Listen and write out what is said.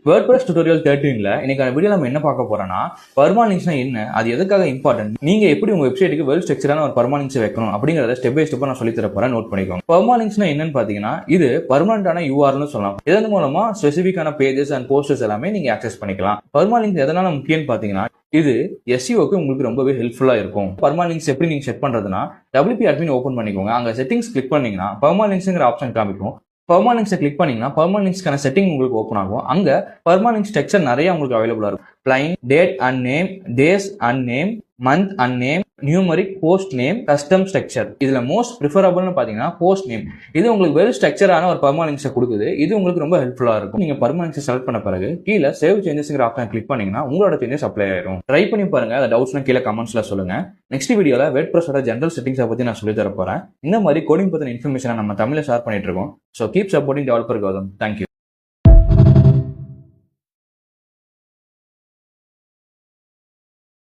WordPress tutorial 13ல இன்னைக்கான video நம்ம என்ன பார்க்க போறோம்னா பெர்மாலிங்க்ஸ்னா என்ன, அது எதுக்காக இம்பார்ட்டன்ட், நீங்க எப்படி உங்க வெப்சைட்டுக்கு வெல் ஸ்ட்ரக்சரான ஒரு பெர்மாலிங்க்ஸ் வைக்கணும் அப்படிங்கறத ஸ்டெப் பை ஸ்டெப்பா நான் சொல்லி தர போறேன். நோட் பண்ணிக்கோங்க. பெர்மாலிங்க்ஸ்னா என்னன்னு பாத்தீங்கன்னா இது பெர்மனன்டான URL சொல்லலாம். இதன் மூலமா ஸ்பெசிபிக்கான பேஜஸ் அண்ட் போஸ்டர்ஸ் எல்லாமே நீங்க ஆக்சஸ் பண்ணிக்கலாம். பெர்மாலிங்க்ஸ் எதனால முக்கியம்னு பாத்தீங்கன்னா இது SEOக்கு உங்களுக்கு ரொம்பவே ஹெல்ப்ஃபுல்லா இருக்கும். பெர்மாலிங்க்ஸ் எப்படி நீங்க செட் பண்றதுன்னா WP admin ஓபன் பண்ணிக்கோங்க. அங்க செட்டிங்ஸ் கிளிக் பண்ணீங்கன்னா பெர்மாலிங்க்ஸ்ங்கிற ஆப்ஷன் காமிக்கும். பெர்மாலிங்க்ஸை கிளிக் பண்ணீங்கன்னா பெர்மாலிங்க்ஸ்க்கான செட்டிங் உங்களுக்கு ஓப்பன் ஆகும். அங்க பெர்மாலிங்க்ஸ் ஸ்ட்ரக்சர் நிறைய உங்களுக்கு அவைலபிளா இருக்கும். Plain, date and name, days and name, month and name, numeric, post name, custom structure. இதுல மோஸ்ட் ப்ரிஃபரபிள்னு பாத்தீங்கன்னா போஸ்ட் நேம். இது உங்களுக்கு வெல் ஸ்ட்ரக்சரான ஒரு பெர்மாலிங்க்ஸை கொடுக்குது. இது உங்களுக்கு ரொம்ப ஹெல்ப்ஃபுல்லா இருக்கும். நீங்க பெர்மாலிங்க்ஸை செலக்ட் பண்ண பிறகு கீழே சேவ் சேஞ்சஸ்ங்கிற ஆப்ஷன் கிளிக் பண்ணீங்கன்னா உங்களோட சேஞ்சஸ் அப்ளை ஆயிரும். ட்ரை பண்ணி பாருங்க. அதை டவுட்ஸ்னா கீழே கமெண்ட்ஸ்ல சொல்லுங்க. நெக்ஸ்ட் வீடியோல WordPress-ஓட ஜெனரல் செட்டிங்ஸை பத்தி நான் சொல்லி தர போறேன். இந்த மாதிரி கோடிங் பத்தின இன்ஃபர்மேஷனை நம்ம தமிழ்ல ஷேர் பண்ணிட்டு இருக்கோம். So keep supporting developer Gautham. Thank you.